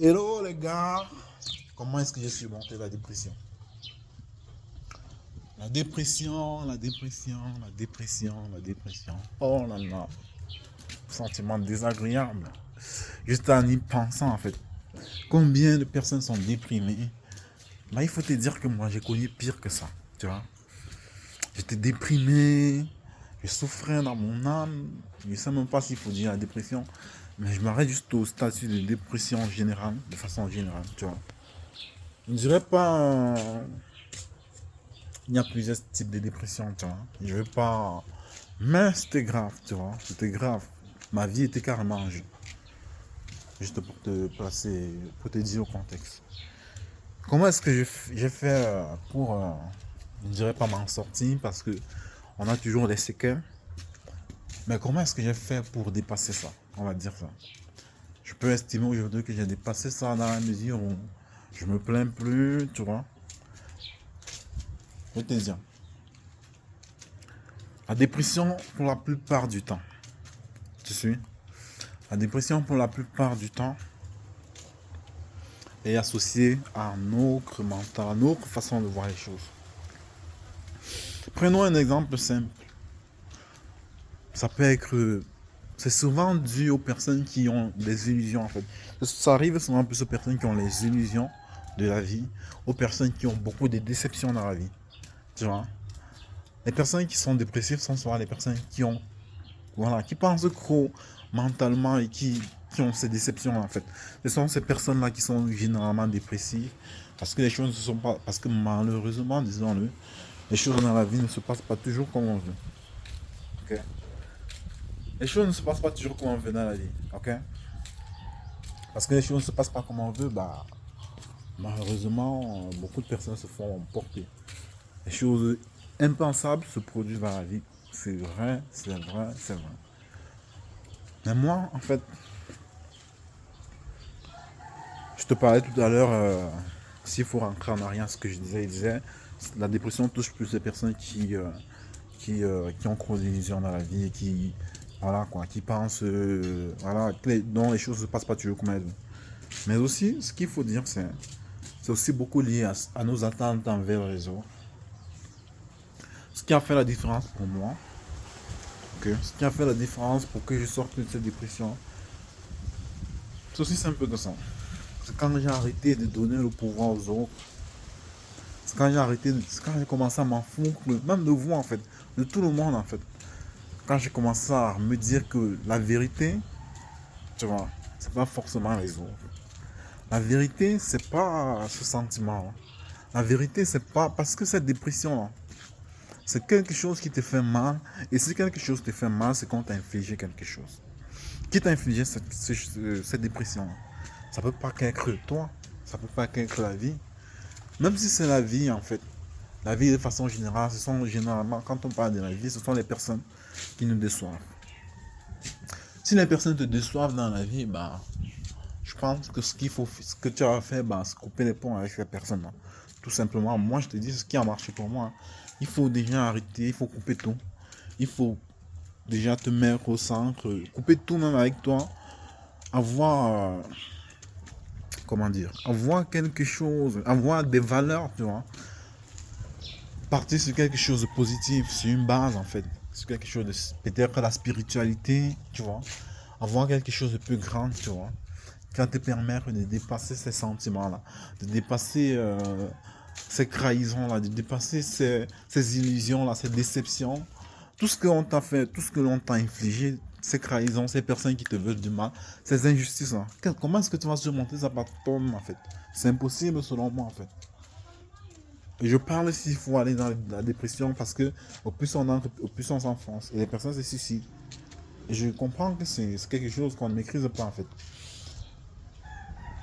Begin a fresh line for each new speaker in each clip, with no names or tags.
Hello les gars, comment est-ce que j'ai surmonté la dépression? La dépression, la dépression, la dépression, la dépression. Oh là là, sentiment désagréable. Juste en y pensant en fait. Combien de personnes sont déprimées? Bah, il faut te dire que moi j'ai connu pire que ça, tu vois. J'étais déprimé, je souffrais dans mon âme. Je ne sais même pas s'il faut dire la dépression, mais je m'arrête juste au statut de dépression générale, de façon générale, tu vois. Je ne dirais pas il y a plusieurs types de dépression, tu vois. Je veux pas. Mais c'était grave, tu vois. C'était grave. Ma vie était carrément en jeu. Juste pour te placer, pour te dire au contexte. Comment est-ce que j'ai fait pour, je ne dirais pas m'en sortir parce que on a toujours des séquelles. Mais comment est-ce que j'ai fait pour dépasser ça? On va dire ça. Je peux estimer aujourd'hui que j'ai dépassé ça dans la mesure où je me plains plus, tu vois. Je vais te dire. La dépression, pour la plupart du temps, tu suis? La dépression, pour la plupart du temps, est associée à notre mental, à notre façon de voir les choses. Prenons un exemple simple. Ça peut être. C'est souvent dû aux personnes qui ont des illusions, en fait. Ça arrive souvent plus aux personnes qui ont les illusions de la vie, aux personnes qui ont beaucoup de déceptions dans la vie. Tu vois? Les personnes qui sont dépressives sont souvent les personnes qui ont. Voilà, qui pensent trop mentalement et qui ont ces déceptions en fait. Ce sont ces personnes-là qui sont généralement dépressives parce que les choses ne se sont pas. Parce que malheureusement, disons-le, les choses dans la vie ne se passent pas toujours comme on veut. Ok. Les choses ne se passent pas toujours comme on veut dans la vie. Ok. Parce que les choses ne se passent pas comme on veut, bah malheureusement, beaucoup de personnes se font emporter. Les choses impensables se produisent dans la vie. C'est vrai, c'est vrai, c'est vrai. Mais moi, en fait, je te parlais tout à l'heure, s'il faut rentrer en arrière, ce que je disais, il disait, la dépression touche plus les personnes qui ont trop d'illusions dans la vie et qui, voilà, quoi, qui pensent, voilà, dont les choses ne se passent pas toujours comme elles veulent. Mais aussi, ce qu'il faut dire, c'est aussi beaucoup lié à nos attentes envers les autres. Ce qui a fait la différence pour moi, okay, ce qui a fait la différence pour que je sorte de cette dépression, c'est aussi simple que ça. C'est quand j'ai arrêté de donner le pouvoir aux autres. C'est quand j'ai arrêté, c'est quand j'ai commencé à m'en foutre, même de vous en fait, de tout le monde en fait. Quand j'ai commencé à me dire que la vérité, tu vois, c'est pas forcément les autres. La vérité, c'est pas ce sentiment. La vérité, c'est pas parce que cette dépression-là, c'est quelque chose qui te fait mal. Et si quelque chose te fait mal, c'est qu'on t'a infligé quelque chose. Qui t'a infligé cette dépression-là? Ça peut pas qu'être toi, ça peut pas qu'être la vie. Même si c'est la vie en fait. La vie de façon générale, ce sont généralement, quand on parle de la vie, ce sont les personnes qui nous déçoivent. Si les personnes te déçoivent dans la vie, bah, je pense que ce que tu as fait, bah, c'est couper les ponts avec ces personnes-là. Tout simplement, moi je te dis ce qui a marché pour moi. Il faut déjà arrêter, il faut couper tout. Il faut déjà te mettre au centre, couper tout même avec toi, avoir, comment dire, avoir quelque chose, avoir des valeurs, tu vois. Partir sur quelque chose de positif, sur une base en fait, sur quelque chose de peut-être la spiritualité, tu vois, avoir quelque chose de plus grand, tu vois, qui va te permettre de dépasser ces sentiments-là, de dépasser ces trahisons-là, de dépasser ces illusions-là, ces déceptions, tout ce que l'on t'a fait, tout ce que l'on t'a infligé, ces trahisons, ces personnes qui te veulent du mal, ces injustices-là. Comment est-ce que tu vas surmonter ça par toi-même en fait? C'est impossible selon moi en fait. Et je parle s'il faut aller dans la dépression parce que au plus on entre, au plus on s'enfonce. Et les personnes se suicident. Et je comprends que c'est quelque chose qu'on ne maîtrise pas en fait.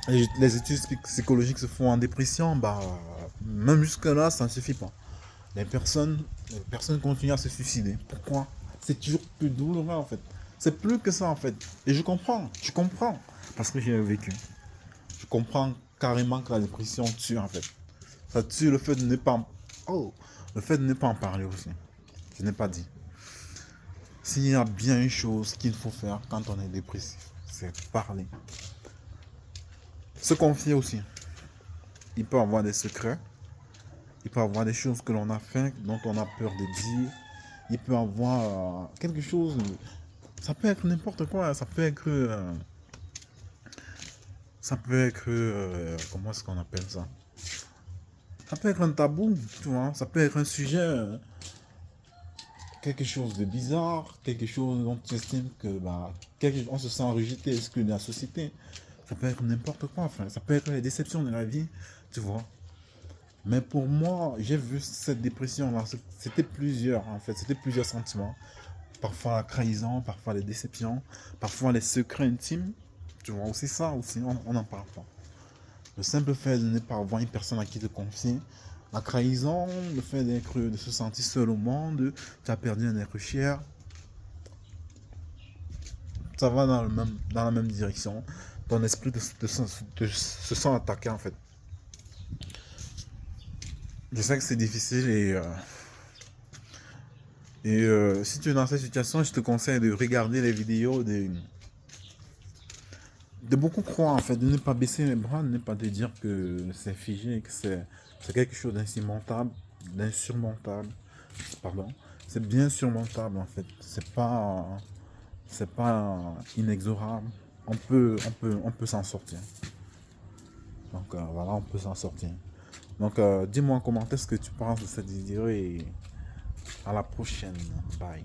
Et les études psychologiques se font en dépression, bah même jusque-là, ça ne suffit pas. Les personnes continuent à se suicider. Pourquoi? C'est toujours plus douloureux en fait. C'est plus que ça en fait. Et je comprends. Parce que j'ai vécu. Je comprends carrément que la dépression tue en fait. Ça tue le fait de ne pas en... Oh, le fait de ne pas en parler aussi. Je n'ai pas dit. S'il y a bien une chose qu'il faut faire quand on est dépressif, c'est parler. Se confier aussi. Il peut avoir des secrets. Il peut avoir des choses que l'on a fait, dont on a peur de dire. Il peut avoir quelque chose. Ça peut être n'importe quoi. Comment est-ce qu'on appelle ça? Ça peut être un tabou, tu vois. Ça peut être un sujet, quelque chose de bizarre, quelque chose dont tu estimes que, on se sent rejeté, exclu de la société. Ça peut être n'importe quoi, enfin. Ça peut être les déceptions de la vie, tu vois. Mais pour moi, j'ai vu cette dépression-là. C'était plusieurs, en fait. C'était plusieurs sentiments. Parfois la trahison, parfois les déceptions, parfois les secrets intimes. Tu vois, aussi ça, aussi, on n'en parle pas. Le simple fait de ne pas avoir une personne à qui te confier, la trahison, le fait de se sentir seul au monde, tu as perdu un être cher, ça va dans la même direction. Ton esprit se sent attaqué en fait. Je sais que c'est difficile si tu es dans cette situation, je te conseille de regarder les vidéos de beaucoup croire en fait, de ne pas baisser les bras, de ne pas te dire que c'est figé, que c'est quelque chose d'insurmontable, pardon, c'est bien surmontable en fait, c'est pas inexorable, on peut s'en sortir. Donc voilà, on peut s'en sortir. Donc dis-moi en commentaire ce que tu penses de cette vidéo et à la prochaine. Bye.